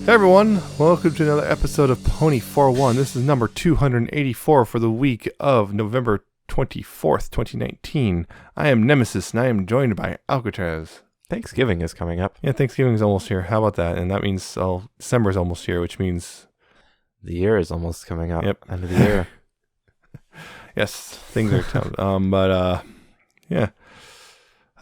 Hey everyone, welcome to another episode of Pony-ful. This is number 284 for the week of November 24th, 2019. I am Nemesis and I am joined by Alca7raz. Thanksgiving is coming up. Yeah, Thanksgiving's almost here. How about that? And that means December's almost here, which means... The year is almost coming up. Yep. End of the year. Yes, things are tough. Yeah.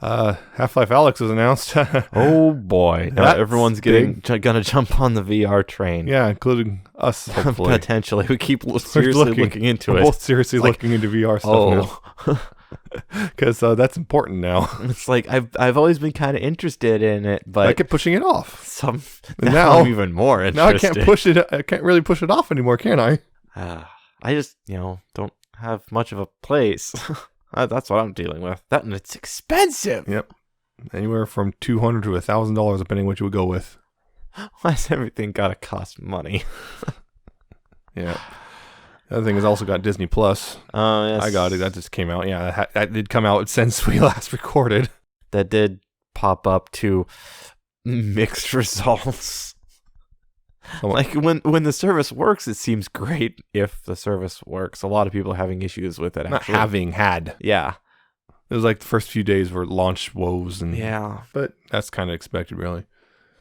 Half-Life Alyx was announced. Oh boy. Now That's everyone's gonna jump on the VR train. Yeah, including us, hopefully. Potentially. We keep seriously looking into We're it. both seriously looking into VR stuff now. Because that's important now. It's like I've always been kind of interested in it, but I kept pushing it off. Now I'm even more interested. Now I can't really push it off anymore, can I? I just don't have much of a place. That's what I'm dealing with. That and it's expensive. Yep. Anywhere from $200 to $1,000, depending what you would go with. Why's everything gotta cost money? Yeah. The other thing is also got Disney Plus. Yes. I got it. That just came out. Yeah, that did come out since we last recorded. That did pop up to mixed results. Like when the service works, it seems great. If the service works, a lot of people are having issues with it. Not having had. Yeah. It was like the first few days were launch woes and yeah. But that's kind of expected, really.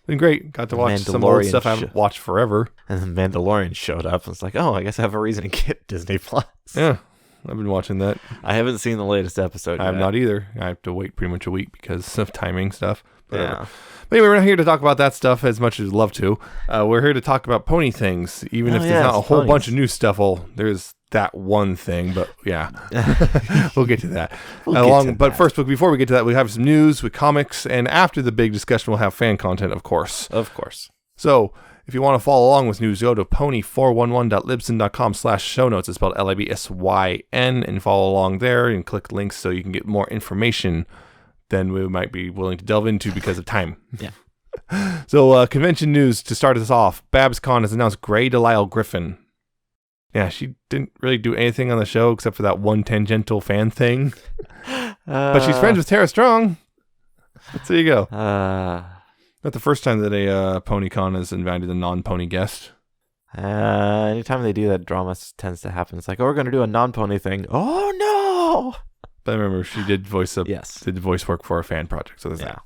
Been great. Got to watch some old stuff I haven't watched forever. And the Mandalorian showed up. It's like, oh, I guess I have a reason to get Disney Plus. Yeah, I've been watching that. I haven't seen the latest episode. I have not either. I have to wait pretty much a week because of timing stuff. Yeah. But anyway, we're not here to talk about that stuff as much as we'd love to. We're here to talk about pony things, even if there's not a whole bunch of new stuff. Well, there's that one thing, but yeah, we'll get to that. But first, before we get to that, we have some news with comics, and after the big discussion, we'll have fan content, of course. Of course. So, if you want to follow along with news, go to pony411.libsyn.com/show notes. It's spelled LIBSYN, and follow along there and click links so you can get more information than we might be willing to delve into because of time. Yeah. So, convention news to start us off. BabsCon has announced Grey Delisle Griffin. Yeah, she didn't really do anything on the show except for that one tangential fan thing. But she's friends with Tara Strong. So there you go. Not the first time that a PonyCon has invited a non-pony guest. Anytime they do that, drama tends to happen. It's like, oh, we're going to do a non-pony thing. Oh, no! But I remember she did voice work for a fan project, so there's that.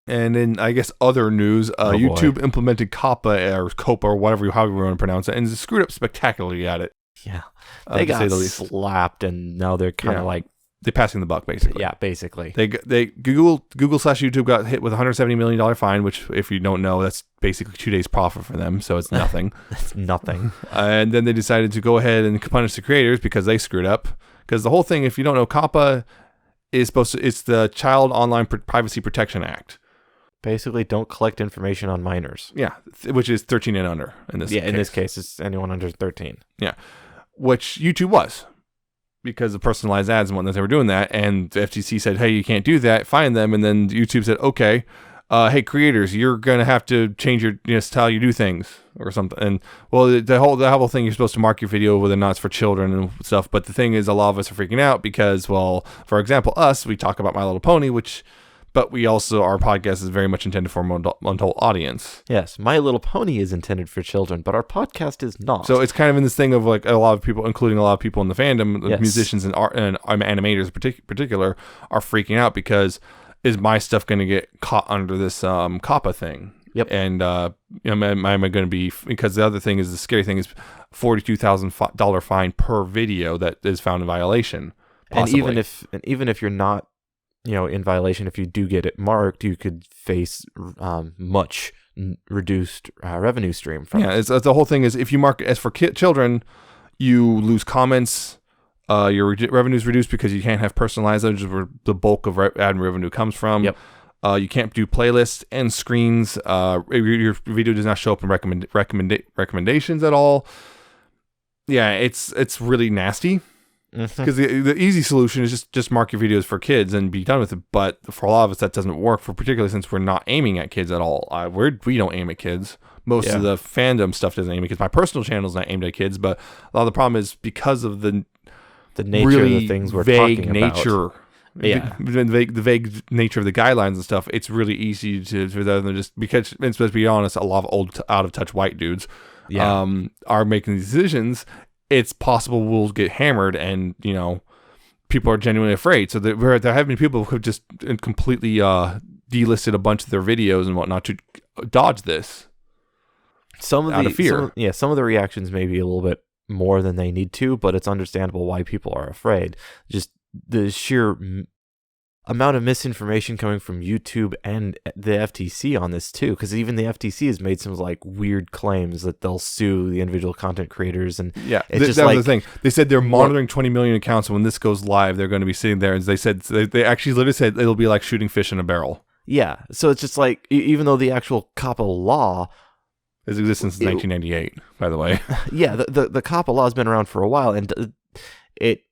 And then I guess other news, YouTube implemented COPPA or whatever, however you want to pronounce it, and screwed up spectacularly at it. Yeah, they got slapped, and now they're kind of like they're passing the buck, basically. Yeah, basically. They Google/YouTube got hit with a $170 million fine, which, if you don't know, that's basically 2 days profit for them, so it's nothing. That's nothing. And then they decided to go ahead and punish the creators because they screwed up. Because the whole thing, if you don't know, COPPA is it's the Child Online Privacy Protection Act. Basically, don't collect information on minors. Yeah, which is 13 and under in this case. In this case, it's anyone under 13. Yeah, which YouTube was. Because of personalized ads and whatnot, they were doing that. And the FTC said, hey, you can't do that. Fine them. And then YouTube said, okay, hey, creators, you're going to have to change your how you do things or something. And, well, the whole thing, you're supposed to mark your video whether or not it's for children and stuff. But the thing is, a lot of us are freaking out because, well, for example, we talk about My Little Pony, but we also, our podcast is very much intended for an adult audience. Yes, My Little Pony is intended for children, but our podcast is not. So it's kind of in this thing of like a lot of people, including a lot of people in the fandom, musicians and animators in particular, are freaking out because is my stuff going to get caught under this COPPA thing? Yep. And am I going to be, because the other thing is, the scary thing is $42,000 fine per video that is found in violation. Possibly. And even if you're not, in violation, if you do get it marked, you could face much reduced revenue stream from it. Yeah, the whole thing is, if you mark it as for children, you lose comments. Your revenue's reduced because you can't have personalized, which is where the bulk of ad revenue comes from. Yep. You can't do playlists and screens. Your video does not show up in recommendations at all. Yeah, it's really nasty. Because the easy solution is just mark your videos for kids and be done with it. But for a lot of us, that doesn't work. Particularly since we're not aiming at kids at all. We don't aim at kids. Most of the fandom stuff doesn't aim at kids. My personal channel is not aimed at kids, but a lot of the problem is because of the nature really of the things we're vague talking nature about. Yeah. The vague nature of the guidelines and stuff, it's really easy for them just, because, and let's be honest, a lot of old, out of touch white dudes are making these decisions. It's possible we'll get hammered, and people are genuinely afraid. So there have been people who have just completely delisted a bunch of their videos and whatnot to dodge this. Out of fear. Some of the reactions may be a little bit more than they need to, but it's understandable why people are afraid. Just the sheer amount of misinformation coming from YouTube and the FTC on this too, because even the FTC has made some like weird claims that they'll sue the individual content creators, and it's just that was the thing. They said they're monitoring 20 million accounts, and when this goes live, they're going to be sitting there, and they actually literally said it'll be like shooting fish in a barrel. Yeah, so it's just like, even though the actual COPPA law has existed since 1998, by the way. Yeah, the COPPA law has been around for a while, and it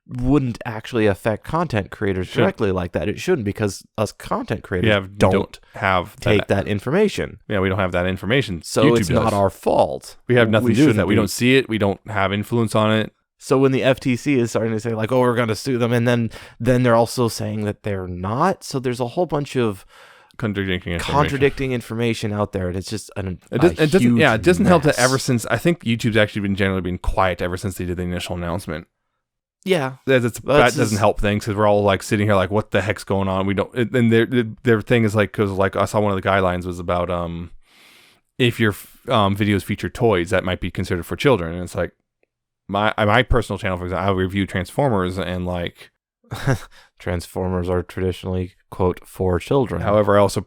wouldn't actually affect content creators directly like that. It shouldn't, because us content creators don't have that information. Yeah, we don't have that information. So YouTube it's not our fault. We have nothing to do with that. We don't see it. We don't have influence on it. So when the FTC is starting to say like, oh, we're going to sue them, and then they're also saying that they're not. So there's a whole bunch of contradicting information out there, and it's just it doesn't help that ever since, I think YouTube's actually been generally been quiet ever since they did the initial announcement. Yeah, that doesn't help things, because we're all like sitting here like, what the heck's going on? We don't. And their thing is like, because like I saw one of the guidelines was about if your videos feature toys, that might be considered for children, and it's like my personal channel, for example, I review Transformers, and like Transformers are traditionally, quote, for children. However, I also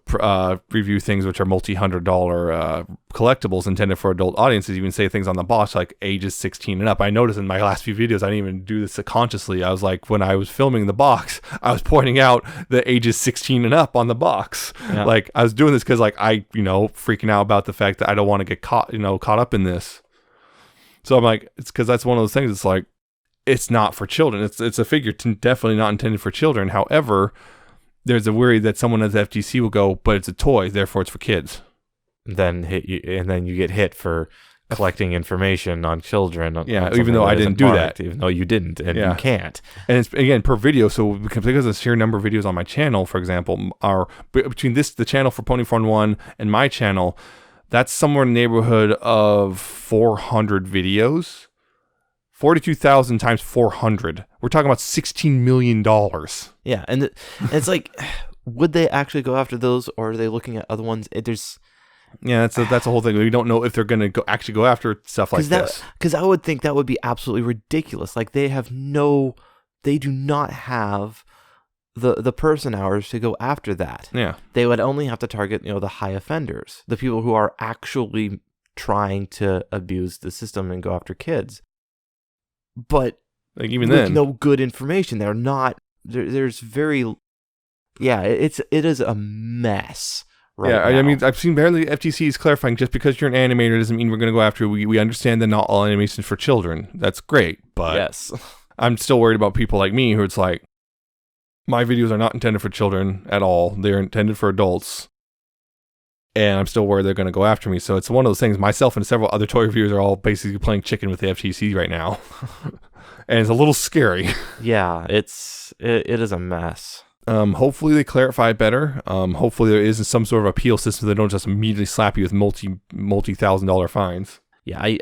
review things which are multi-$100 collectibles intended for adult audiences. You can say things on the box like ages 16 and up. I noticed in my last few videos, I didn't even do this consciously. I was like, when I was filming the box, I was pointing out the ages 16 and up on the box. Yeah. Like, I was doing this because like I, freaking out about the fact that I don't want to get caught up in this. So I'm like, it's because that's one of those things. It's like, it's not for children. It's a figure definitely not intended for children. However, there's a worry that someone at the FTC will go, but it's a toy, therefore it's for kids. Then hit you, and then you get hit for collecting information on children. Even though I didn't do that. Even though you didn't, and you can't. And it's, again, per video. So because the sheer number of videos on my channel, for example, are between the channel for Pony-ful 1 and my channel, that's somewhere in the neighborhood of 400 videos. 42,000 times 400. We're talking about $16 million. Yeah, and it's like, would they actually go after those, or are they looking at other ones? That's a whole thing. We don't know if they're going to actually go after stuff like this. Because I would think that would be absolutely ridiculous. Like, they do not have the person hours to go after that. Yeah, they would only have to target the high offenders, the people who are actually trying to abuse the system and go after kids. But like, even with then, no good information. They're not. There's very. It is a mess. Right now. I mean, I've seen barely FTC is clarifying, just because you're an animator doesn't mean we're going to go after you. We understand that not all animation is for children. That's great, but yes, I'm still worried about people like me who it's like, my videos are not intended for children at all. They're intended for adults. And I'm still worried they're going to go after me. So it's one of those things. Myself and several other toy reviewers are all basically playing chicken with the FTC right now. And it's a little scary. Yeah, it is a mess. Hopefully they clarify it better. Hopefully there is some sort of appeal system so they don't just immediately slap you with multi-$1,000 fines. Yeah,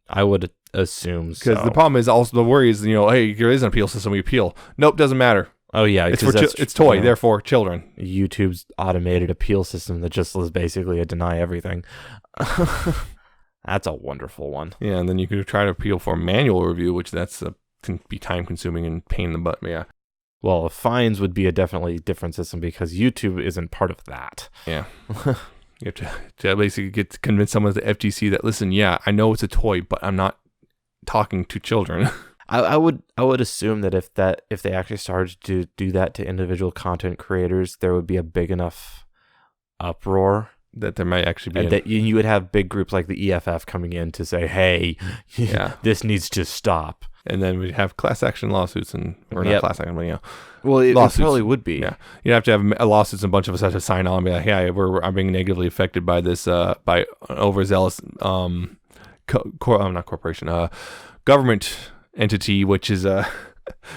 I would assume so. Because the problem is also, the worry is, hey, there is an appeal system, we appeal. Nope, doesn't matter. Oh yeah, it's toy, therefore children. YouTube's automated appeal system that just is basically a deny everything. That's a wonderful one. Yeah, and then you could try to appeal for a manual review, which can be time consuming and pain in the butt. Yeah. Well, fines would be a definitely different system, because YouTube isn't part of that. Yeah. You have to basically get to convince someone at the FTC that, listen, yeah, I know it's a toy, but I'm not talking to children. I would assume that if they actually started to do that to individual content creators, there would be a big enough uproar that there might actually be that you would have big groups like the EFF coming in to say, hey, this needs to stop. And then we'd have class action lawsuits, not class action, but well, it probably would be. Yeah, you'd have to have a lawsuits and a bunch of us have to sign on and be like, hey, I'm being negatively affected by this by an overzealous not corporation, government entity, which is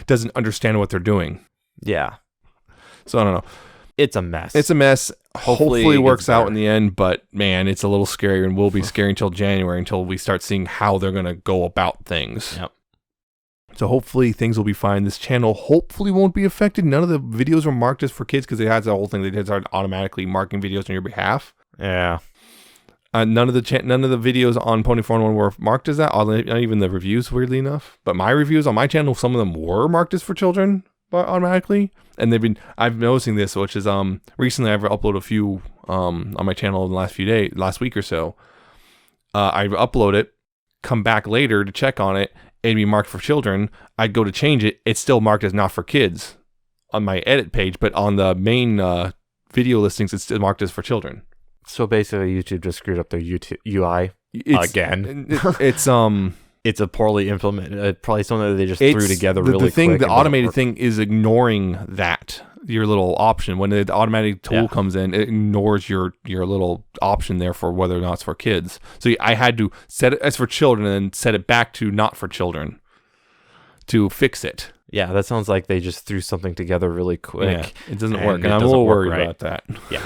doesn't understand what they're doing. Yeah. So I don't know. It's a mess. It's a mess. Hopefully it works out better in the end, but man, it's a little scary and will be scary until January, until we start seeing how they're going to go about things. Yep. So hopefully things will be fine. This channel hopefully won't be affected. None of the videos were marked as for kids because they had the whole thing. They did start automatically marking videos on your behalf. Yeah. None of the videos on Pony-ful were marked as that. Not even the reviews, weirdly enough. But my reviews on my channel, some of them were marked as for children, but automatically. And I've been noticing this, which is recently I've uploaded a few on my channel in the last week or so. I upload it, come back later to check on it, and be marked for children. I'd go to change it. It's still marked as not for kids on my edit page, but on the main video listings, it's still marked as for children. So basically, YouTube just screwed up their YouTube UI again. It's a poorly implemented, probably something that they just threw together really quick. The automated thing is ignoring that, your little option. When the automatic tool comes in, it ignores your little option there for whether or not it's for kids. So I had to set it as for children and then set it back to not for children to fix it. Yeah, that sounds like they just threw something together really quick. Yeah, it doesn't work, and I'm a little worried about that. Yeah.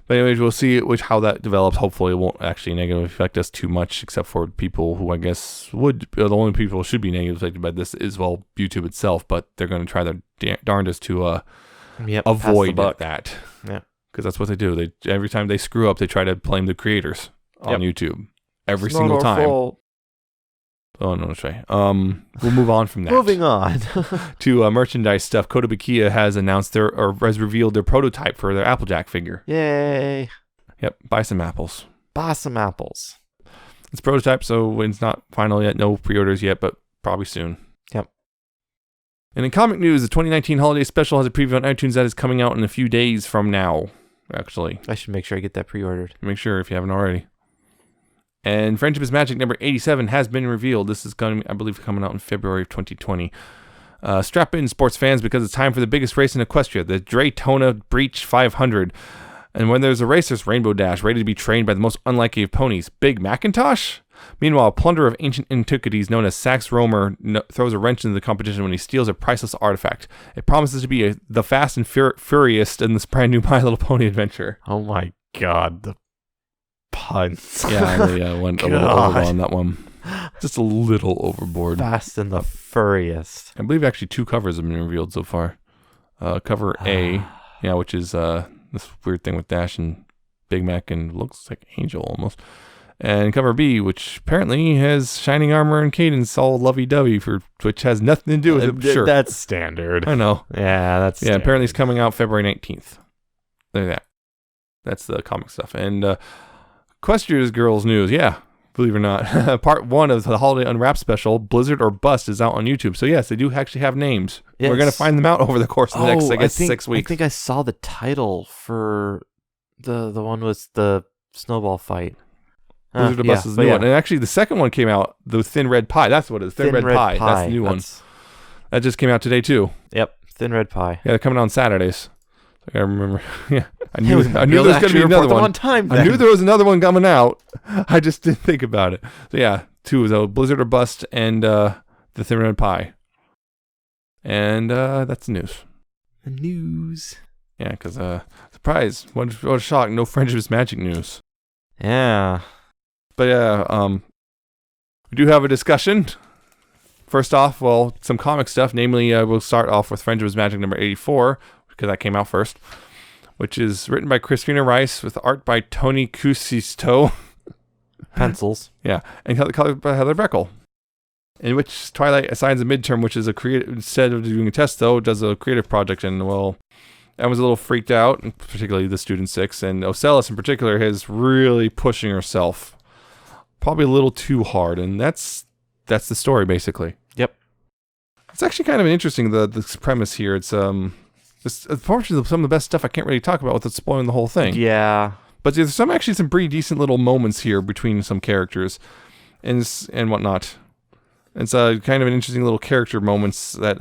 But anyways, we'll see how that develops. Hopefully it won't actually negatively affect us too much, except for people who I guess the only people who should be negatively affected by this is, well, YouTube itself, but they're going to try their darndest to avoid that. Yeah. Because that's what they do. Every time they screw up, they try to blame the creators on YouTube. Every single time. Fault. Oh, no, that's right. We'll move on from that. Moving on to merchandise stuff. COPPA has announced has revealed their prototype for their Applejack figure. Yay. Yep, buy some apples. Buy some apples. It's prototype, so it's not final yet. No pre-orders yet, but probably soon. Yep. And in comic news, the 2019 holiday special has a preview on iTunes that is coming out in a few days from now, actually. I should make sure I get that pre-ordered. Make sure if you haven't already. And Friendship is Magic number 87 has been revealed. This is going to, I believe, coming out in February of 2020. Strap in, sports fans, because it's time for the biggest race in Equestria, the Daytona Breach 500. And when there's a race, there's Rainbow Dash, ready to be trained by the most unlikely of ponies, Big Macintosh. Meanwhile, a plunderer of ancient antiquities known as Sax Romer throws a wrench into the competition when he steals a priceless artifact. It promises to be the fast and furious in this brand new My Little Pony adventure. Oh my god, the puns. Yeah, I really went a little overboard on that one. Just a little overboard. Fast and the furriest. I believe actually 2 covers have been revealed so far. Cover A, which is this weird thing with Dash and Big Mac and looks like Angel almost. And cover B, which apparently has Shining Armor and Cadence all lovey-dovey, which has nothing to do with it. Sure, that's standard. I know. Yeah, that's standard. Apparently it's coming out February 19th. Look at that. That's the comic stuff. And Equestria's Girls news, believe it or not. Part 1 of the Holiday Unwrapped special, Blizzard or Bust, is out on YouTube. So yes, they do actually have names. Yes. We're going to find them out over the course of the next, I guess, 6 weeks. I think I saw the title for the one with the snowball fight. Blizzard or Bust is the new one. And actually, the second one came out, the Thin Red Pie. That's what it is. Thin Red Pie. That's the new one. That just came out today, too. Yep, Thin Red Pie. Yeah, they're coming out on Saturdays. I remember. Yeah, I knew there was going to be another one. I knew there was another one coming out. I just didn't think about it. So yeah, 2 though, Blizzard or Bust and the Thin Red Pie. And that's the news. The news. Yeah, because surprise! What a shock! No Friendship is Magic news. Yeah. But yeah, we do have a discussion. First off, well, some comic stuff. Namely, we'll start off with Friendship is Magic number 84, because that came out first, which is written by Christina Rice with art by Tony Cusisto. Pencils. Yeah, and colored by Heather Breckel. In which Twilight assigns a midterm, which is instead of doing a test, though, does a creative project. And, well, I was a little freaked out, particularly the Student 6. And Ocellus, in particular, is really pushing herself. Probably a little too hard. And that's the story, basically. Yep. It's actually kind of interesting, the premise here. It's unfortunately some of the best stuff I can't really talk about without spoiling the whole thing. Yeah. But there's some pretty decent little moments here between some characters and whatnot. It's kind of an interesting little character moments that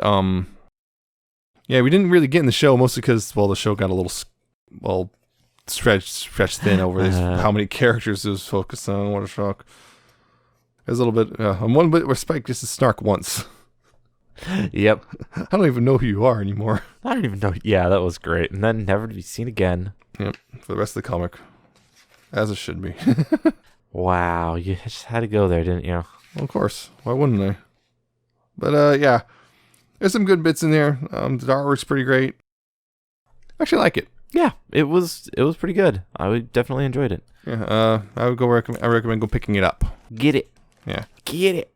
we didn't really get in the show, mostly because, well, the show got a little stretched thin over this, how many characters it was focused on. What a shock. There's a little bit, on one bit where Spike just snark once. Yep. I don't even know who you are anymore. I don't even know. Yeah, that was great. And then never to be seen again. Yep, for the rest of the comic. As it should be. Wow, you just had to go there, didn't you? Well, of course. Why wouldn't I? But, yeah. There's some good bits in there. The artwork's pretty great. I actually like it. Yeah, it was pretty good. I definitely enjoyed it. Yeah, I would I recommend go picking it up. Get it. Yeah. Get it.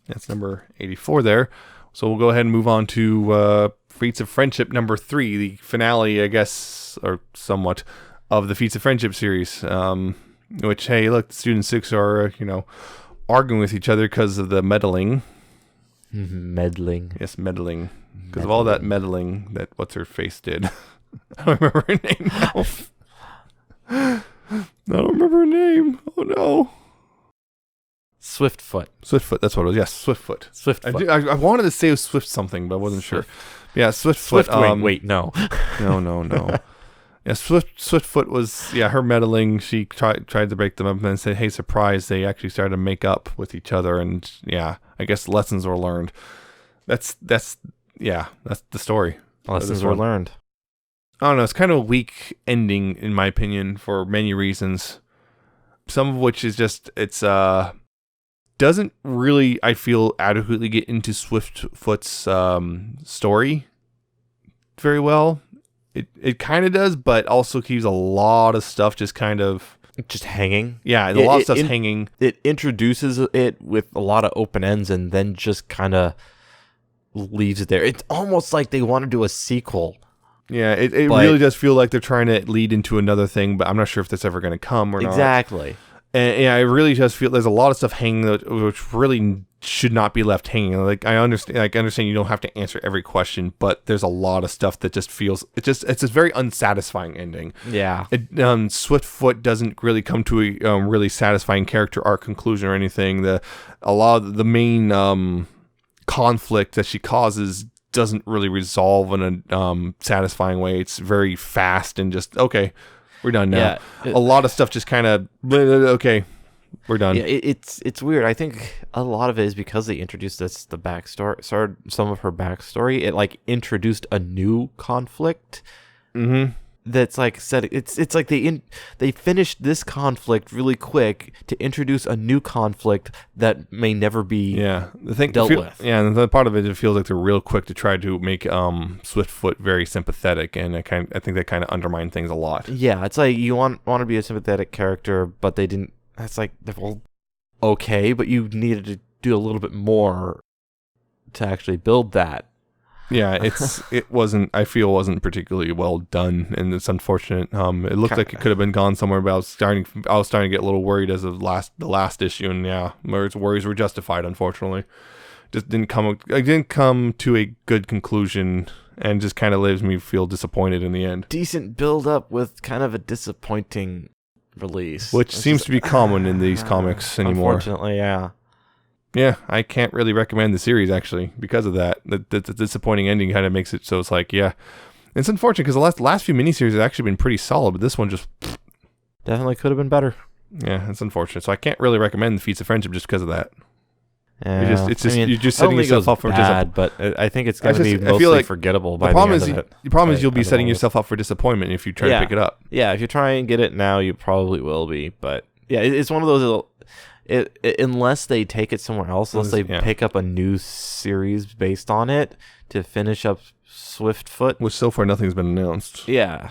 That's number 84 there. So we'll go ahead and move on to Feats of Friendship number 3, the finale, I guess, or somewhat, of the Feats of Friendship series. Which, hey, look, Student 6 are, arguing with each other because of the meddling. Meddling. Yes, meddling. Because of all that meddling that What's-Her-Face did. I don't remember her name now. I don't remember her name. Oh, no. Swiftfoot. Swiftfoot, that's what it was. Yes, Swiftfoot. Swiftfoot. I wanted to say it was Swift something, but I wasn't sure. Yeah, Swiftfoot. Wait, no. No. Yeah, Swiftfoot was, her meddling. She tried to break them up and then said, hey, surprise, they actually started to make up with each other. And, I guess lessons were learned. That's the story. Lessons were learned. I don't know. It's kind of a weak ending, in my opinion, for many reasons. Some of which is just, it's, doesn't really, I feel, adequately get into Swiftfoot's story very well. It kind of does, but also keeps a lot of stuff just kind of... Just hanging? Yeah, a lot of stuff's hanging. It introduces it with a lot of open ends and then just kind of leaves it there. It's almost like they want to do a sequel. Yeah, it really does feel like they're trying to lead into another thing, but I'm not sure if that's ever going to come or not. Exactly. And yeah, it really does feel there's a lot of stuff hanging which really should not be left hanging. Like I understand you don't have to answer every question, but there's a lot of stuff that just feels it's a very unsatisfying ending. Yeah. Swiftfoot doesn't really come to a really satisfying character arc conclusion or anything. A lot of the main conflict that she causes doesn't really resolve in a satisfying way. It's very fast and just okay. We're done now. Yeah, a lot of stuff just kind of okay. We're done. Yeah, it's weird. I think a lot of it is because they introduced the backstory, some of her backstory. It like introduced a new conflict. Mm-hmm. That's like said. It's like they finished this conflict really quick to introduce a new conflict that may never be dealt with. Yeah, and the part of it feels like they're real quick to try to make Swiftfoot very sympathetic, and I think that kind of undermined things a lot. Yeah, it's like you want to be a sympathetic character, but they didn't. That's like, well, okay, but you needed to do a little bit more to actually build that. Yeah, it wasn't particularly well done, and it's unfortunate. It looked like it could have been gone somewhere, but I was starting to get a little worried as of the last issue, and worries were justified. Unfortunately, just didn't come to a good conclusion, and just kind of leaves me feel disappointed in the end. Decent build up with kind of a disappointing release, which seems to be common in these comics anymore. Unfortunately, yeah. Yeah, I can't really recommend the series, actually, because of that. The disappointing ending kind of makes it so it's like, yeah. It's unfortunate because the last few miniseries have actually been pretty solid, but this one just... Definitely could have been better. Yeah, it's unfortunate. So I can't really recommend the Feats of Friendship just because of that. Yeah, you're just setting yourself up for disappointment. But I think it's going to be mostly forgettable by the end of it. The problem is you'll be setting yourself up for disappointment if you try to pick it up. Yeah, if you try and get it now, you probably will be. But yeah, it's one of those little... unless they take it somewhere else, unless they pick up a new series based on it to finish up Swiftfoot, which so far nothing's been announced. Yeah,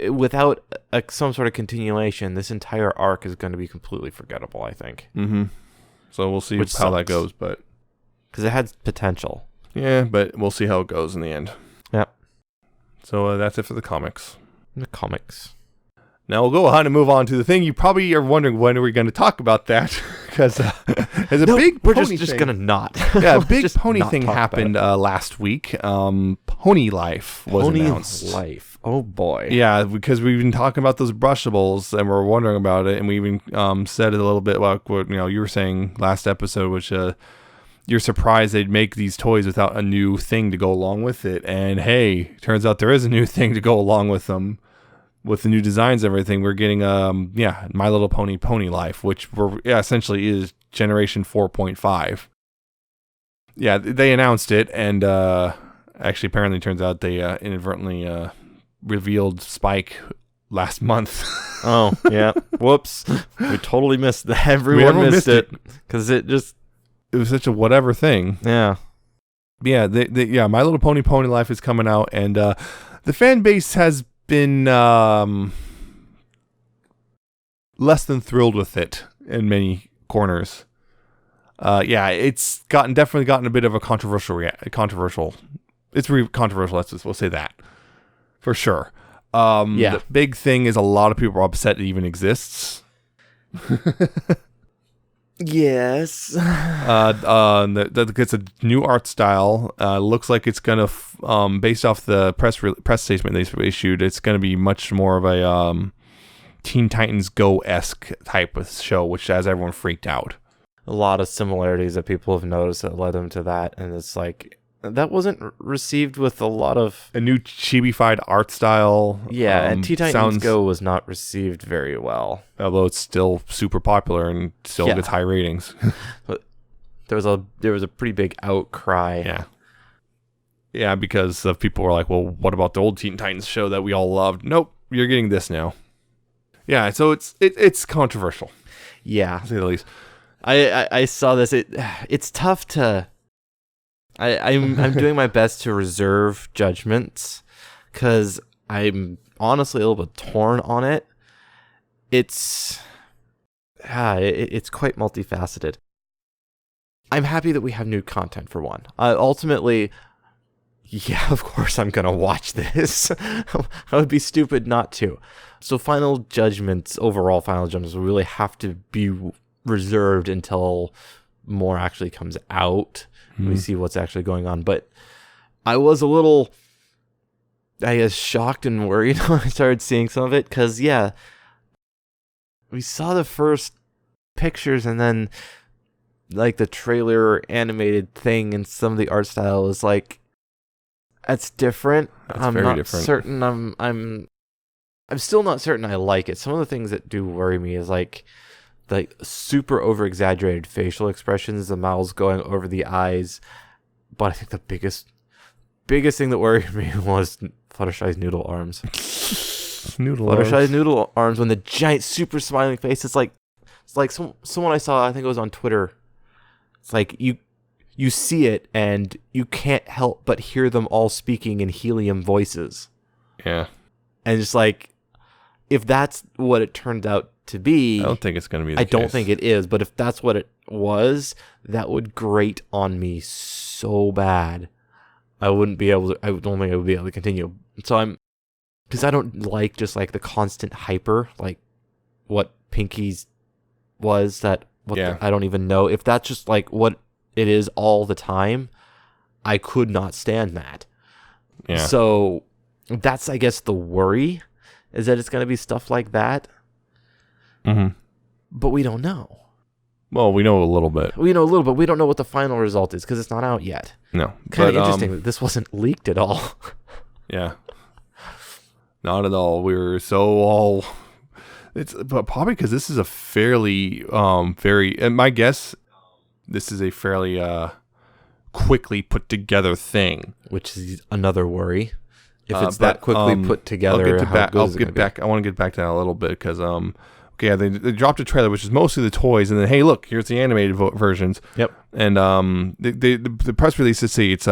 without some sort of continuation, this entire arc is going to be completely forgettable, I think. Mm-hmm. So we'll see how that goes, but because it had potential. Yeah, but we'll see how it goes in the end. Yep. So that's it for the comics. Now we'll go on and move on to the thing you probably are wondering, when are we going to talk about that? Because there's a big pony thing. We're just going to not. Yeah, a big pony thing happened last week. Pony Life was announced. Pony Life. Oh, boy. Yeah, because we've been talking about those brushables, and we're wondering about it, and we even said it a little bit like what you were saying last episode, which you're surprised they'd make these toys without a new thing to go along with it. And hey, turns out there is a new thing to go along with them. With the new designs and everything, we're getting My Little Pony Life, which essentially is generation 4.5. Yeah, they announced it, and actually, apparently, it turns out they inadvertently revealed Spike last month. Oh, yeah. Whoops. We totally missed that. Everyone missed it. Because it was such a whatever thing. Yeah. Yeah, yeah, My Little Pony Pony Life is coming out, and the fan base has been less than thrilled with it in many corners. Yeah, it's definitely gotten a bit of a controversial. It's controversial. We'll say that for sure. Yeah. The big thing is a lot of people are upset it even exists. Yes. That gets a new art style. Looks like it's gonna, based off the press statement they issued, it's gonna be much more of a Teen Titans Go-esque type of show, which has everyone freaked out. A lot of similarities that people have noticed that led them to that, and it's like that wasn't received with a lot of a new chibi-fied art style. Yeah, and Teen Titans Go was not received very well, although it's still super popular and still gets high ratings. But there was a pretty big outcry. Yeah, because of people were like, well, what about the old Teen Titans show that we all loved? Nope, you're getting this now. Yeah, so it's controversial. Yeah, to say the least. I saw this. It's tough to. I'm doing my best to reserve judgments because I'm honestly a little bit torn on it. It's quite multifaceted. I'm happy that we have new content for one. Ultimately, yeah, of course I'm gonna watch this. I would be stupid not to. So overall final judgments will really have to be reserved until more actually comes out. We see what's actually going on. But I was a little, I guess, shocked and worried when I started seeing some of it. Because, yeah, we saw the first pictures and then, like, the trailer animated thing and some of the art style is like, that's different. I'm not different. Certain. I'm still not certain I like it. Some of the things that do worry me is like super over exaggerated facial expressions, the mouths going over the eyes. But I think the biggest thing that worried me was Fluttershy's noodle arms. Fluttershy's noodle arms when the giant super smiling face. It's like someone I saw, I think it was on Twitter. It's like you see it and you can't help but hear them all speaking in helium voices. Yeah. And just like, if that's what it turned out to be, I don't think it's going to be I don't think it is, but if that's what it was, that would grate on me so bad. I don't think I would be able to continue. So because I don't like just like the constant hyper, like what Pinky's was, I don't even know. If that's just like what it is all the time, I could not stand that. Yeah. So that's, I guess, the worry, is that it's going to be stuff like that. Mm-hmm. But we don't know. Well, we know a little bit. We know a little bit. We don't know what the final result is because it's not out yet. No. Kind of interesting that this wasn't leaked at all. Yeah. Not at all. We were so all... But probably because this is a fairly, and my guess, this is a fairly quickly put together thing. Which is another worry. If it's that quickly put together, I want to get back to that a little bit because they dropped a trailer which is mostly the toys, and then hey, look, here's the animated versions. Yep. And the press release, let's see, it's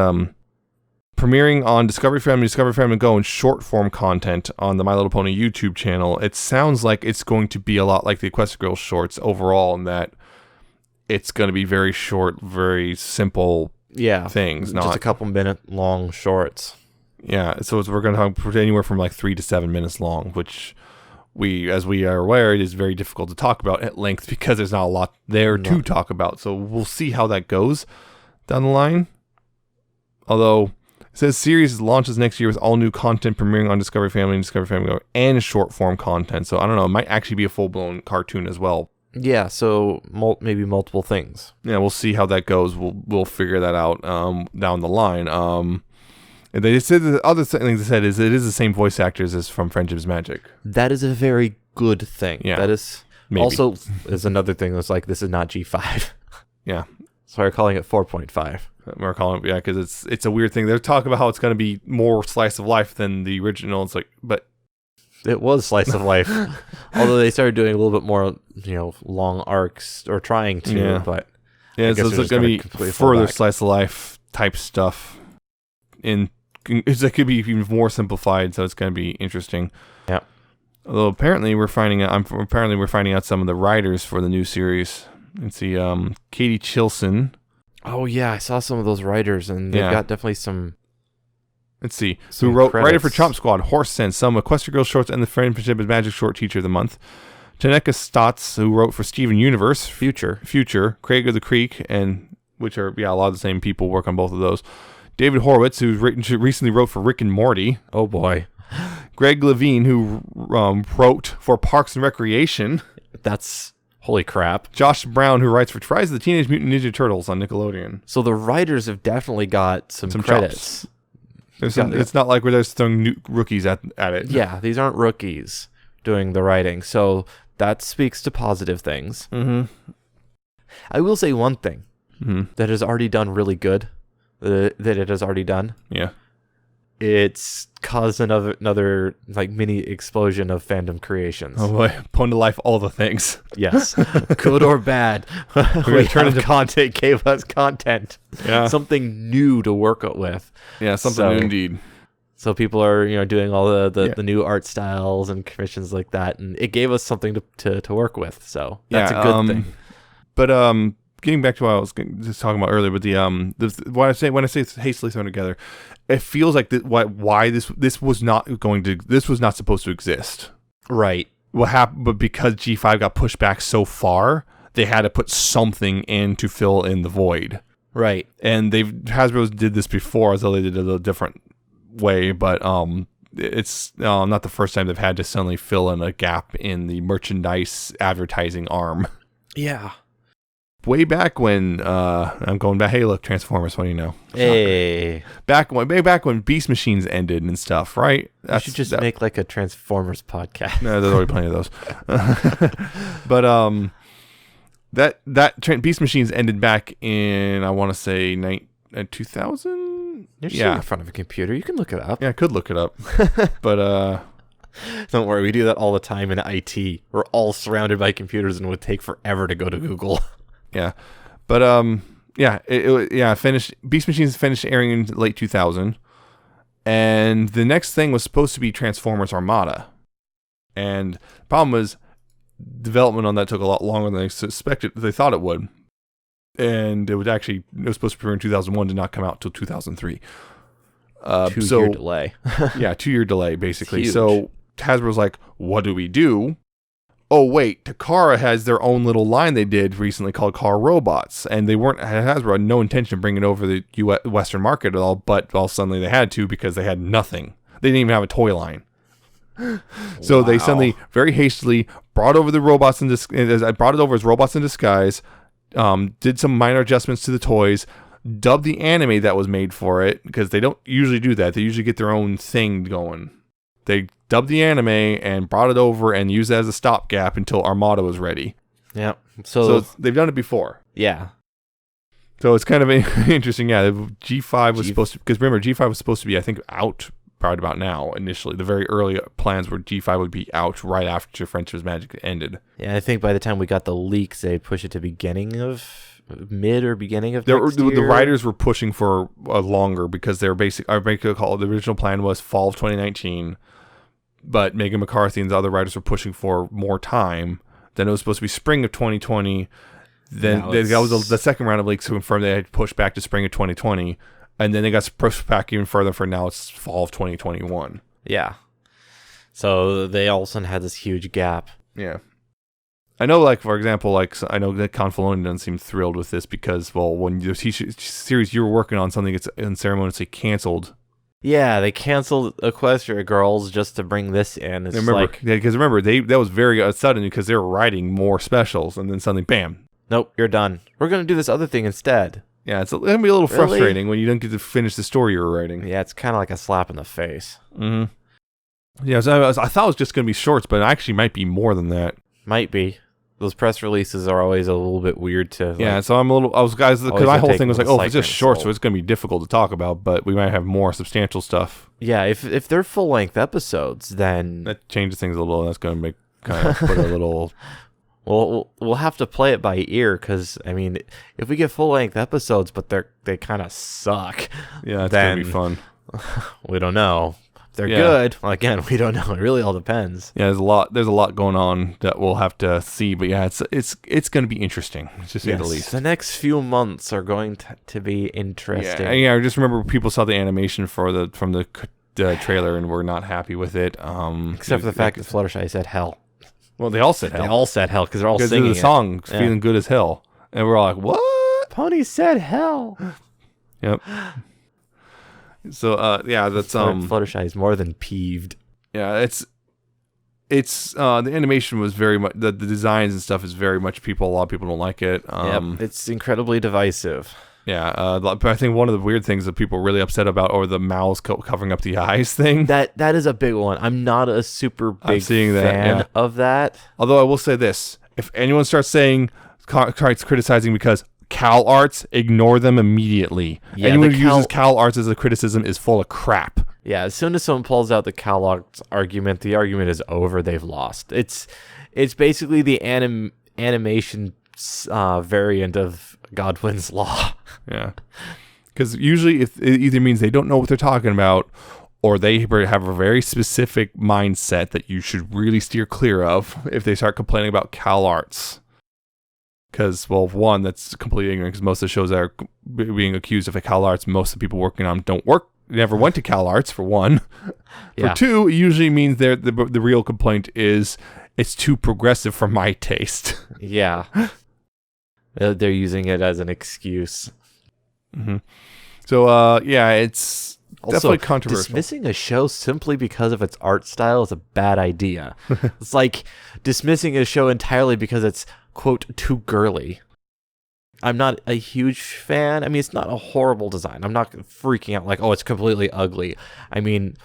premiering on Discovery Family Go in short form content on the My Little Pony YouTube channel. It sounds like it's going to be a lot like the Equestria Girls shorts overall, in that it's going to be very short, very simple things, just a couple minute long shorts. Yeah, so we're going to have anywhere from like 3 to 7 minutes long, which as we are aware, it is very difficult to talk about at length because there's not a lot there to talk about. So we'll see how that goes down the line. Although it says series launches next year with all new content premiering on Discovery Family and Discovery Family Go and short form content. So I don't know, it might actually be a full blown cartoon as well. Yeah, so maybe multiple things. Yeah, we'll see how that goes. We'll figure that out down the line. And they said the other thing they said is it is the same voice actors as from Friendship's Magic. That is a very good thing. Yeah, that is also is another thing that's like, this is not G5. Yeah. So we're calling it 4.5. We're calling it, because it's a weird thing. They're talking about how it's going to be more slice of life than the original. It's like, but it was slice of life, although they started doing a little bit more, long arcs or trying to. Yeah. But yeah, so it's going to be further slice of life type stuff. It could be even more simplified, so it's going to be interesting. Yeah. Although apparently we're finding out some of the writers for the new series. Let's see, Katie Chilson. Oh yeah, I saw some of those writers, and they've got definitely some. Let's see. Who wrote writer for Chomp Squad, Horse Sense, some Equestria Girls shorts, and the Friendship is Magic short teacher of the month. Taneka Stotts, who wrote for Steven Universe, Future, Craig of the Creek, and which are a lot of the same people work on both of those. David Horowitz, who recently wrote for Rick and Morty. Oh boy. Greg Levine, who wrote for Parks and Recreation. That's holy crap. Josh Brown, who writes for Rise of the Teenage Mutant Ninja Turtles on Nickelodeon. So the writers have definitely got some credits. It's not like we're just throwing new rookies at it. Yeah, these aren't rookies doing the writing, so that speaks to positive things. Mm-hmm. I will say one thing that has already done really good. That it has already done. Yeah. It's caused another like mini explosion of fandom creations. Oh boy, pwn to life all the things. Yes, good or bad. We turn into content. Gave us content. Yeah, something new to work with. Yeah, something new indeed. So people are doing all the new art styles and commissions like that, and it gave us something to work with. So that's a good thing. But getting back to what I was just talking about earlier, but when I say it's hastily thrown together, it feels like why this was not supposed to exist. Right. What happened? But because G5 got pushed back so far, they had to put something in to fill in the void. Right. And Hasbro did this before, although they did it a little different way. But it's not the first time they've had to suddenly fill in a gap in the merchandise advertising arm. Yeah. Way back when I'm going back. Hey, look, Transformers. What do you know? Hey, way back when Beast Machines ended and stuff, right? You should just make like a Transformers podcast. No, there's already plenty of those. But that Beast Machines ended back in, I want to say 2000. You're sitting in front of a computer. You can look it up. Yeah, I could look it up. But don't worry, we do that all the time in IT. We're all surrounded by computers, and it would take forever to go to Google. Yeah, but finished. Beast Machines finished airing in late 2000, and the next thing was supposed to be Transformers Armada, and the problem was development on that took a lot longer than they thought it would, and it was supposed to be in 2001, did not come out till 2003. 2-year delay. Yeah, 2-year delay basically. So Hasbro's like, what do we do? Oh wait, Takara has their own little line they did recently called Car Robots, and Hasbro had no intention of bringing it over the Western market at all, but suddenly they had to because they had nothing. They didn't even have a toy line. So they suddenly, very hastily, brought over the robots brought it over as Robots in Disguise, did some minor adjustments to the toys, dubbed the anime that was made for it, because they don't usually do that. They usually get their own thing going. They dubbed the anime and brought it over and used it as a stopgap until Armada was ready. Yeah. So they've done it before. Yeah. So it's kind of interesting. Yeah, G5 was supposed to, because remember, G5 was supposed to be, I think, out probably about now initially. The very early plans were G5 would be out right after Friendship's Magic ended. Yeah, I think by the time we got the leaks, they'd push it to beginning of next year. The writers were pushing for longer because they were the original plan was fall of 2019. But Megan McCarthy and the other writers were pushing for more time. Then it was supposed to be spring of 2020. Then that was the second round of leaks to confirm they had pushed back to spring of 2020. And then they got pushed back even further for now it's fall of 2021. Yeah. So they all of a sudden had this huge gap. Yeah. I know, like, for example, I know that Confalone doesn't seem thrilled with this because, well, when the series you were working on something gets unceremoniously canceled. Yeah, they canceled Equestria Girls just to bring this in. It's because remember, that was very sudden because they were writing more specials, and then suddenly, bam. Nope, you're done. We're going to do this other thing instead. Yeah, it's going to be a little frustrating when you don't get to finish the story you were writing. Yeah, it's kind of like a slap in the face. Mm-hmm. Yeah, so I thought it was just going to be shorts, but it actually might be more than that. Might be. those press releases are always a little bit weird to. So I was guys, because my whole thing was like, oh, it's just short, so so it's going to be difficult to talk about, but we might have more substantial stuff. Yeah, if they're full length episodes, then that changes things a little. That's going to make kind of put a little. Well, we'll have to play it by ear, because I mean, if we get full length episodes, but they kind of suck. Yeah, it's going to be fun. We don't know. If they're good. Well, again, we don't know. It really all depends. Yeah, there's a lot going on that we'll have to see, but yeah, it's going to be be to say the least. The next few months are going to be interesting. Yeah, I just remember people saw the animation from the trailer and were not happy with it. Except for the fact that Fluttershy said hell. Well, they all said hell. They all said hell because they're all singing the song, feeling good as hell, and we're all like, "What?" Pony said hell. Yep. So that's Fluttershy is more than peeved. Yeah, it's the animation was very much the designs and stuff is very much a lot of people don't like it. It's incredibly divisive. Yeah, but I think one of the weird things that people are really upset about are the mouths covering up the eyes thing. That is a big one. I'm not a super big fan of that. Although I will say this: if anyone starts criticizing because Cal Arts, ignore them immediately. Yeah, anyone who uses Cal Arts as a criticism is full of crap. Yeah, as soon as someone pulls out the Cal Arts argument, the argument is over. They've lost. It's basically the animation variant of Godwin's Law. Yeah, because usually it either means they don't know what they're talking about, or they have a very specific mindset that you should really steer clear of if they start complaining about Cal Arts. Because, well, one, that's completely ignorant, because most of the shows that are being accused of Cal Arts, most of the people working on them never went to Cal Arts, for one. For two, it usually means the real complaint is it's too progressive for my taste. Yeah. They're using it as an excuse. Mm-hmm. So, it's also definitely controversial. Dismissing a show simply because of its art style is a bad idea. It's like dismissing a show entirely because it's, quote, too girly. I'm not a huge fan. I mean, it's not a horrible design. I'm not freaking out like, oh, it's completely ugly. I mean,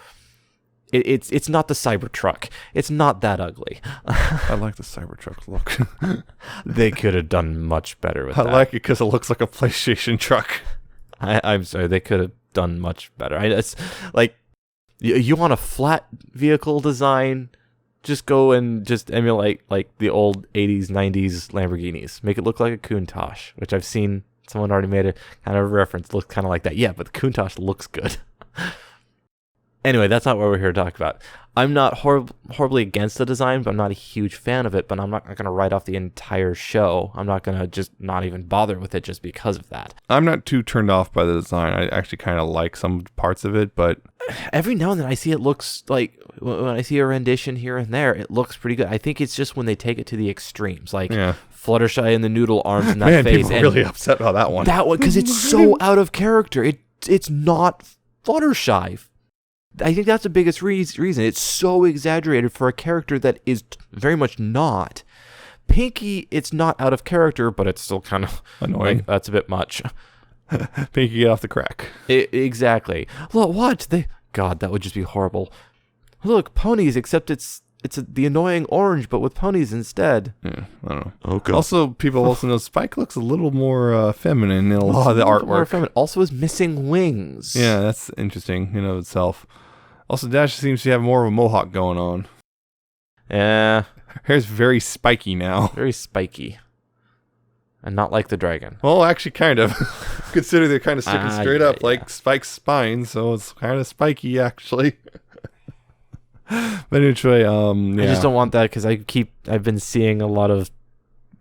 it's not the Cybertruck. It's not that ugly. I like the Cybertruck look. They could have done much better with that. I like it because it looks like a PlayStation truck. I'm sorry, they could have done much better. It's like, you want a flat vehicle design? Just go and just emulate like the old 80s, 90s Lamborghinis. Make it look like a Countach, which I've seen someone already made a kind of reference. Looks kind of like that. Yeah, but the Countach looks good. Anyway, that's not what we're here to talk about. I'm not horribly against the design, but I'm not a huge fan of it. But I'm not going to write off the entire show. I'm not going to just not even bother with it just because of that. I'm not too turned off by the design. I actually kind of like some parts of it, but every now and then I see it looks like, when I see a rendition here and there, it looks pretty good. I think it's just when they take it to the extremes, like Fluttershy and the noodle arms in that face. People are really upset about that one. That one, because it's so out of character. It's not Fluttershy. I think that's the biggest reason. It's so exaggerated for a character that is very much not. Pinky, it's not out of character, but it's still kind of annoying. Like, that's a bit much. Pinky, get off the crack. Exactly. Look, what? God, that would just be horrible. Look, ponies, except it's the annoying orange, but with ponies instead. Yeah, I don't know. Okay. Also, people also know Spike looks a little more feminine in a lot of the artwork. Also, is missing wings. Yeah, that's interesting in of itself. Also, Dash seems to have more of a mohawk going on. Yeah. Her hair's very spiky now. Very spiky. And not like the dragon. Well, actually, kind of. Consider they're kind of sticking straight up like Spike's spine, so it's kind of spiky, actually. But anyway, I just don't want that because I've been seeing a lot of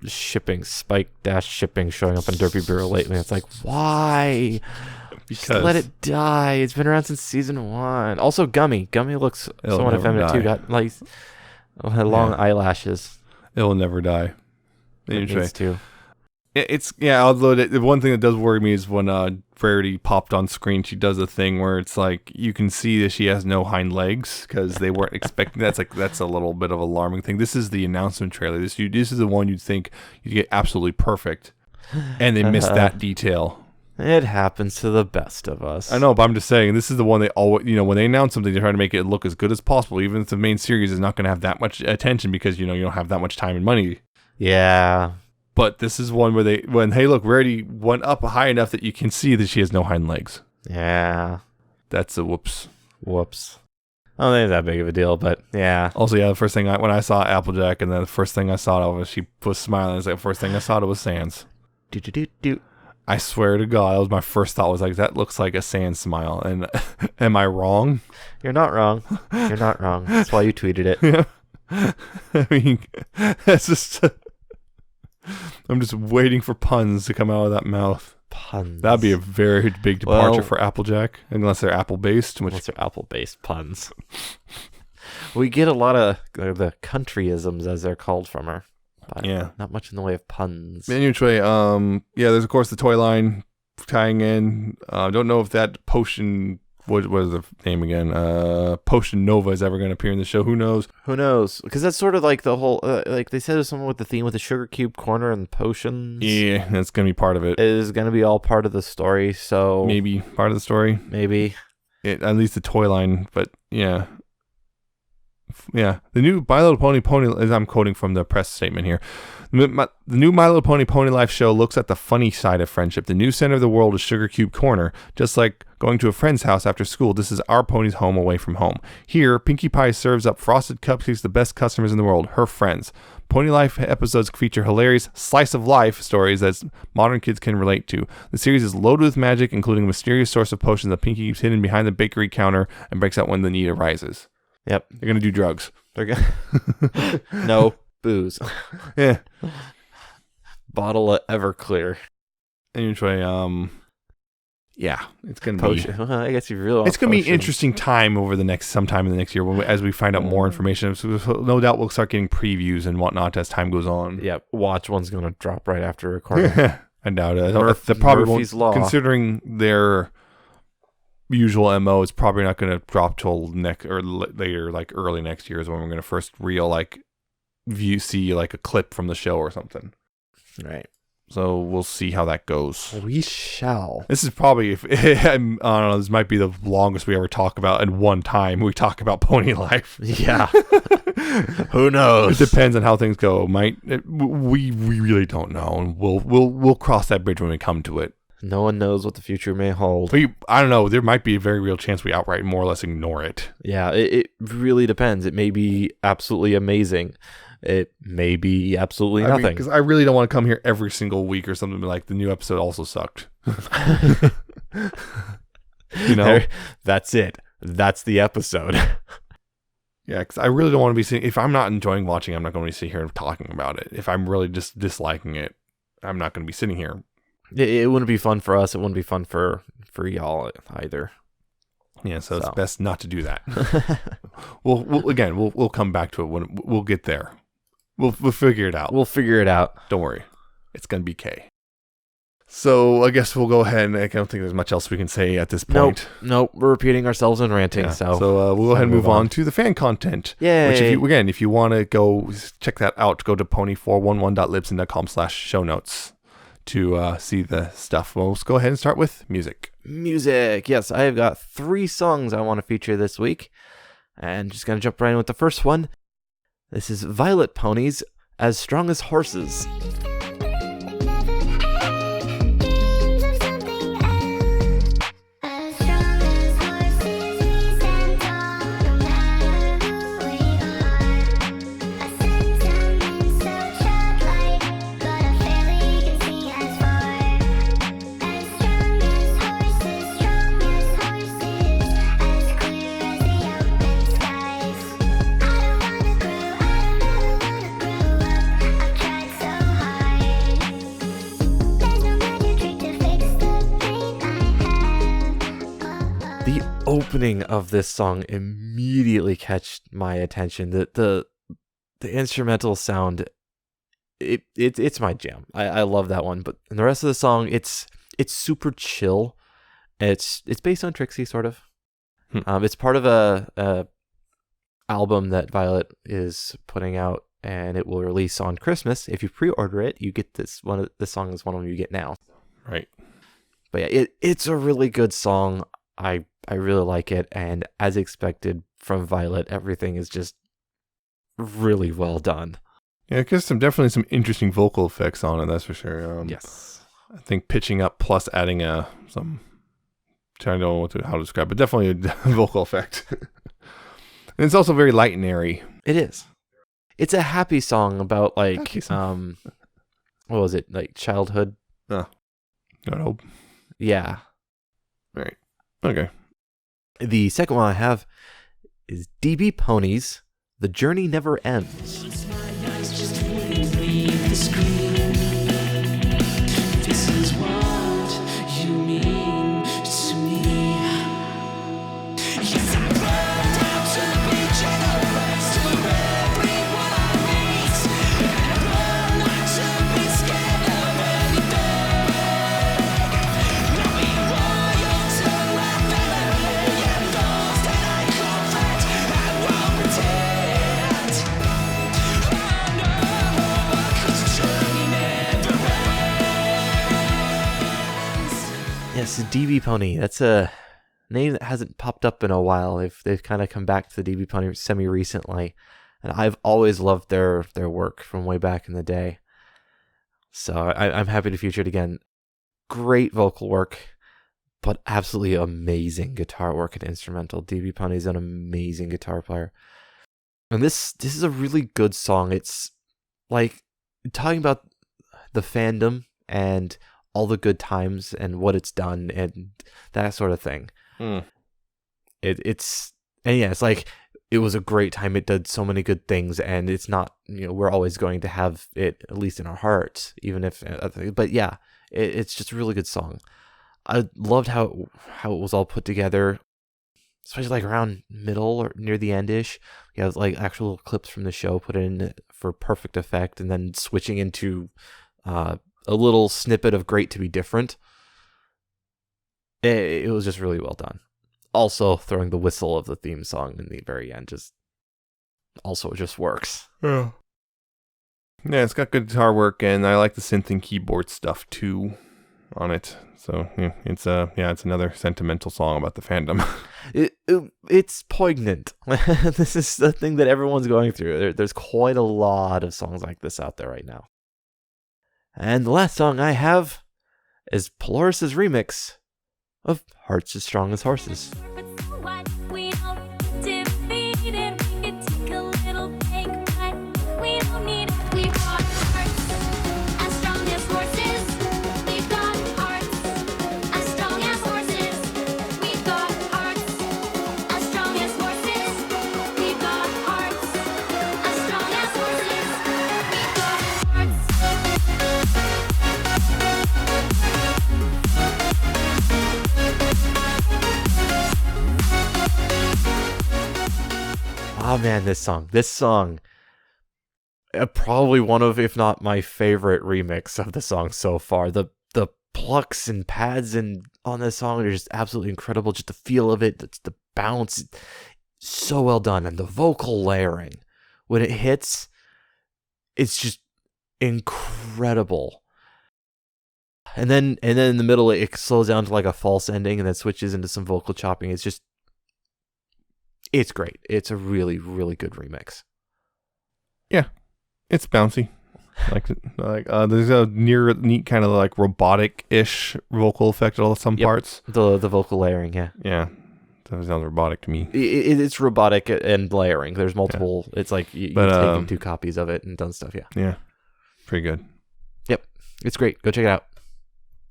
Spike Dash shipping showing up on Derpy Bureau lately. It's like, why? Just let it die. It's been around since season 1. Also, Gummy looks somewhat effeminate too. Got like long eyelashes. It'll never die. It needs to. Although the one thing that does worry me is when Rarity popped on screen, she does a thing where it's like you can see that she has no hind legs because they weren't expecting. That's a little bit of an alarming thing. This is the announcement trailer. This is the one you'd think you'd get absolutely perfect, and they missed that detail. It happens to the best of us. I know, but I'm just saying this is the one they always, when they announce something, they try to make it look as good as possible, even if the main series is not going to have that much attention because you don't have that much time and money. Yeah. But this is one where hey, look, we already went up high enough that you can see that she has no hind legs. Yeah. That's a whoops. Whoops. I don't think it's that big of a deal, but yeah. Also, yeah, the first thing when I saw Applejack, and then the first thing I saw was she was smiling. It's like the first thing I saw it was Sans. Do. I swear to God, that was my first thought. Was like, that looks like a Sans smile. And am I wrong? You're not wrong. You're not wrong. That's why you tweeted it. Yeah. I mean, that's just. I'm just waiting for puns to come out of that mouth. Puns. That'd be a very big departure for Applejack, unless they're apple-based. Unless they're apple-based puns. We get a lot of the countryisms, as they're called, from her. But yeah. Not much in the way of puns. Anyway, there's, of course, the toy line tying in. Don't know if that potion... What was the name again? Potion Nova is ever going to appear in the show. Who knows? Who knows? Because that's sort of like the whole, like they said, there's someone with the theme with the sugar cube corner and potions. Yeah, that's going to be part of it. It is going to be all part of the story, so... Maybe part of the story. Maybe. At least the toy line, but yeah. Yeah, the new My Little Pony, as I'm quoting from the press statement here, the new My Little Pony Life show looks at the funny side of friendship. The new center of the world is Sugar Cube Corner. Just like going to a friend's house after school, this is our pony's home away from home. Here, Pinkie Pie serves up frosted cupcakes to the best customers in the world, her friends. Pony Life episodes feature hilarious slice of life stories that modern kids can relate to. The series is loaded with magic, including a mysterious source of potions that Pinkie keeps hidden behind the bakery counter and breaks out when the need arises. Yep. They're going to do drugs. They're going No, booze. Yeah. Bottle of Everclear. Anyway, yeah, it's going to be... I guess you really want It's going to be an interesting time over sometime in the next year as we find out more information. So no doubt we'll start getting previews and whatnot as time goes on. Yep. Watch one's going to drop right after recording. I doubt it. They probably Murphy's Law. Considering their usual MO, it's probably not going to drop till later, like early next year is when we're going to first see like a clip from the show or something. Right. So we'll see how that goes. We shall. This is probably, I don't know, this might be the longest we ever talk about in one time. We talk about Pony Life. Yeah. Who knows? It depends on how things go. We really don't know, and we'll cross that bridge when we come to it. No one knows what the future may hold. I don't know. There might be a very real chance we outright more or less ignore it. Yeah, it really depends. It may be absolutely amazing. It may be absolutely nothing. Because I really don't want to come here every single week or something like the new episode also sucked. That's it. That's the episode. Yeah, because I really don't want to be sitting... If I'm not enjoying watching, I'm not going to sit here talking about it. If I'm really just disliking it, I'm not going to be sitting here. It wouldn't be fun for us. It wouldn't be fun for y'all either. Yeah, so it's best not to do that. We'll come back to it when we'll get there. We'll figure it out. We'll figure it out. Don't worry. It's going to be K. So I guess we'll go ahead and I don't think there's much else we can say at this point. Nope. We're repeating ourselves and ranting. Yeah. So we'll go ahead and move on to the fan content. Yay. Which if you want to go check that out, go to pony411.libsyn.com/show notes to see the stuff. Well, let's go ahead and start with music. Music. Yes, I have got 3 songs I want to feature this week. And just going to jump right in with the first one. This is Vylet Ponies, As Strong as Horses. Opening of this song immediately catch my attention. The instrumental sound, it's my jam. I love that one. But in the rest of the song, it's super chill. It's based on Trixie, sort of. It's part of a album that Vylet is putting out, and it will release on Christmas. If you pre-order it, you get this one. This song is one of them you get now. Right. But yeah, it's a really good song. I really like it, and as expected from Vylet, everything is just really well done. Yeah, because definitely some interesting vocal effects on it, that's for sure. Yes. I think pitching up plus adding some, I don't know how to describe, but definitely a vocal effect. And it's also very light and airy. It is. It's a happy song about like what was it, like childhood? Oh, I hope. Yeah. Right. Okay. The second one I have is dBPony's "The Journey Never Ends." This is what you mean to me. Yes, I burned out to be generous to everyone I meet. And I learned not to be scared of anything. Not be loyal to my family and those that I comfort. I won't pretend. Oh no, 'cause the journey never ends. Yes, dBPony. That's a name that hasn't popped up in a while. They've kind of come back to the dBPony semi recently, and I've always loved their work from way back in the day. So I'm happy to feature it again. Great vocal work, but absolutely amazing guitar work and instrumental. dBPony is an amazing guitar player, and this is a really good song. It's like talking about the fandom and all the good times and what it's done and that sort of thing. It's like it was a great time. It did so many good things, and it's not, we're always going to have it at least in our hearts, even if. But yeah, it's just a really good song. I loved how it was all put together, especially like around middle or near the end ish. You have like actual clips from the show put in for perfect effect, and then switching into a little snippet of Great to Be Different. It was just really well done. Also, throwing the whistle of the theme song in the very end just works. Yeah, it's got good guitar work, and I like the synth and keyboard stuff too on it. So yeah, it's another sentimental song about the fandom. It's poignant. This is the thing that everyone's going through. There's quite a lot of songs like this out there right now. And the last song I have is Paloris' remix of Hearts as Strong as Horses. Oh man, this song, probably one of, if not my favorite remix of the song so far. The plucks and pads and on this song are just absolutely incredible. Just the feel of it, the bounce, so well done, and the vocal layering when it hits, it's just incredible. And then in the middle, it slows down to like a false ending, and then switches into some vocal chopping. It's great. It's a really, really good remix. Yeah, it's bouncy. There's a neat kind of like robotic-ish vocal effect at some parts. The vocal layering, yeah. Yeah, that sounds robotic to me. It's robotic and layering. There's multiple. Yeah. It's like you've taken 2 copies of it and done stuff. Yeah. Yeah, pretty good. Yep, it's great. Go check it out.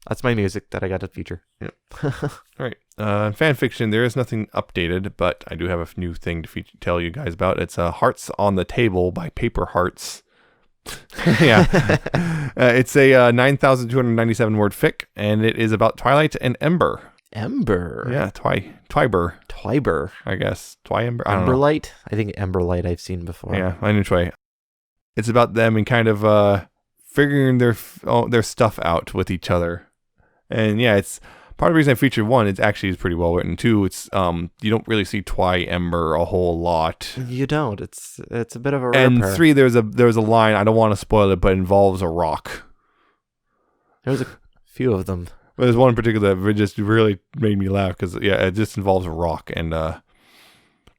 That's my music that I got to feature. Yep. All right. Fanfiction, there is nothing updated, but I do have a new thing to tell you guys about. It's Hearts on the Table by Paperhearts. Yeah. It's a 9,297 word fic, and it is about Twilight and Ember. Ember? Yeah, Twyber. I guess. Twyember? I don't know. Emberlight? I think Emberlight I've seen before. Yeah, I know Twy. It's about them and kind of figuring their stuff out with each other. And yeah, it's part of the reason I featured 1. It's actually pretty well written. 2, it's you don't really see Ember a whole lot. You don't. It's a bit of a rare And pair. 3, there's a line, I don't want to spoil it, but it involves a rock. There's a few of them. But there's one in particular that just really made me laugh because it just involves a rock, and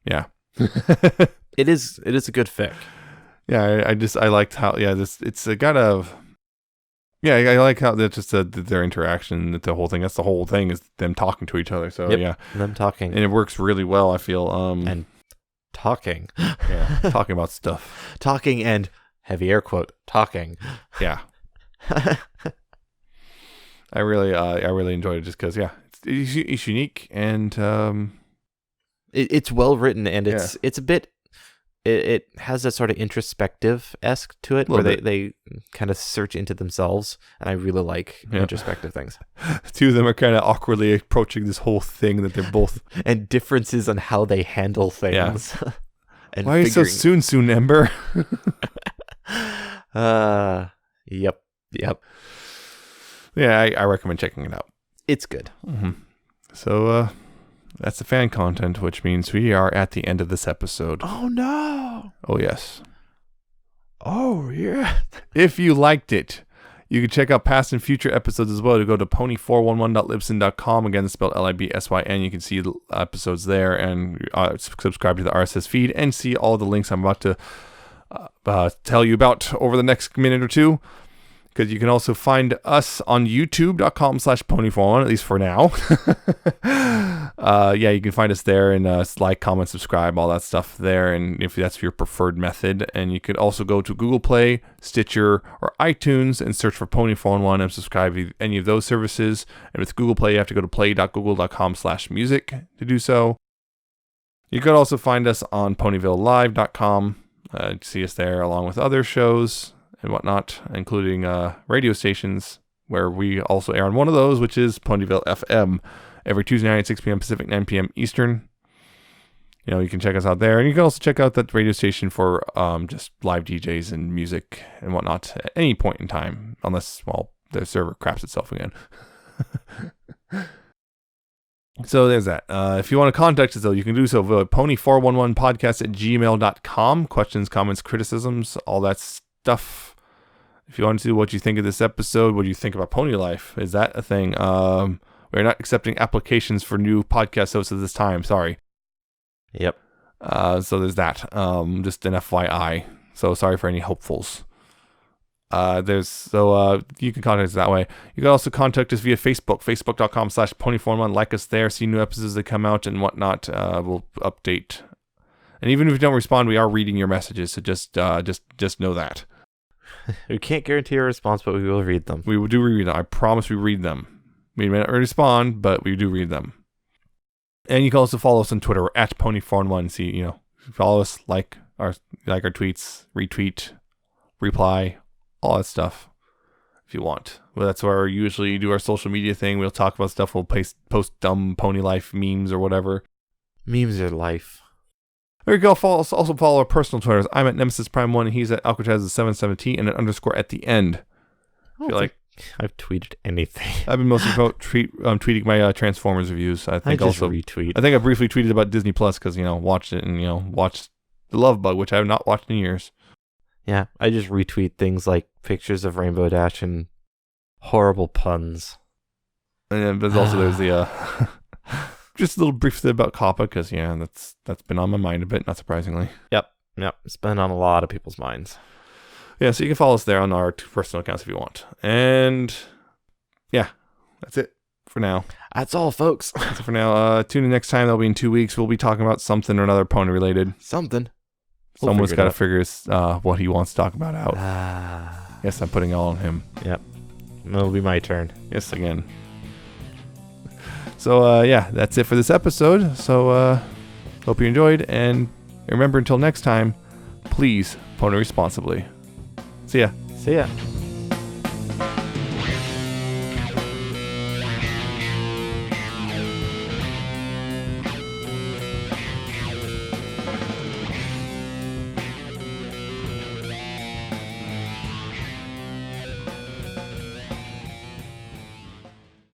yeah. It is a good fic. Yeah, I liked how it's got a. Yeah, I like how that just their interaction, that the whole thing. That's the whole thing is them talking to each other. So Yep, yeah, them talking and it works really well. I feel and talking, yeah, talking about stuff. talking and heavy air quote talking. Yeah, I really enjoyed it just because it's unique and It's well written and it's a bit. It has that sort of introspective-esque to it, where they kind of search into themselves, and I really like introspective things. Two of them are kind of awkwardly approaching this whole thing that they're both And differences on how they handle things. And why are you so soon, Ember? Yep. Yeah, I recommend checking it out. It's good. Mm-hmm. So that's the fan content, which means we are at the end of this episode. Oh no! Oh yes. Oh yeah. If you liked it, you can check out past and future episodes as well. To go to pony411.libsyn.com. Again, it's spelled LIBSYN. You can see the episodes there and subscribe to the RSS feed and see all the links I'm about to tell you about over the next minute or two. Because you can also find us on youtube.com/pony411, at least for now. You can find us there and like, comment, subscribe, all that stuff there. And if that's your preferred method. And you could also go to Google Play, Stitcher, or iTunes and search for Pony411 and subscribe to any of those services. And with Google Play, you have to go to play.google.com/music to do so. You could also find us on ponyvillelive.com. See us there along with other shows and whatnot, including radio stations, where we also air on one of those, which is Ponyville FM, every Tuesday night at 6 p.m. Pacific, 9 p.m. Eastern. You can check us out there, and you can also check out that radio station for just live DJs and music and whatnot at any point in time, unless, the server craps itself again. So there's that. If you want to contact us, though, you can do so via pony411podcast@gmail.com. Questions, comments, criticisms, all that stuff. If you want to, what you think of this episode, what do you think about Pony Life? Is that a thing? We're not accepting applications for new podcast hosts at this time. Sorry. Yep. So there's that. Just an FYI. So sorry for any hopefuls. You can contact us that way. You can also contact us via Facebook, facebook.com/pony411. Like us there, see new episodes that come out and whatnot. We'll update. And even if we don't respond, we are reading your messages. So just know that. We can't guarantee a response, but we will read them. We do read them. I promise we read them. We may not respond, but we do read them. And you can also follow us on Twitter. We're at Pony411. See, follow us, like our tweets, retweet, reply, all that stuff if you want. Well, that's where we usually do our social media thing. We'll talk about stuff. We'll post dumb Pony Life memes or whatever. Memes are life. There you go. Also follow our personal Twitters. I'm at Nemesis Prime 1 and he's at Alcatraz717 and an underscore at the end. I feel like I've tweeted anything. I've been mostly tweeting my Transformers reviews. I think retweet. I think I briefly tweeted about Disney Plus because watched it and watched The Love Bug, which I have not watched in years. Yeah, I just retweet things like pictures of Rainbow Dash and horrible puns. And then there's the just a little brief thing about COPPA because that's been on my mind a bit, not surprisingly. Yep, it's been on a lot of people's minds. Yeah, so you can follow us there on our personal accounts if you want. And yeah, that's it for now. That's all, folks. That's it for now. Tune in next time. That'll be in 2 weeks. We'll be talking about something or another pony related. Something. Someone's got to figure what he wants to talk about out. Yes, I'm putting it all on him. Yep. It'll be my turn. Yes, again. So, that's it for this episode. So, hope you enjoyed. And remember, until next time, please pony responsibly. See ya. See ya.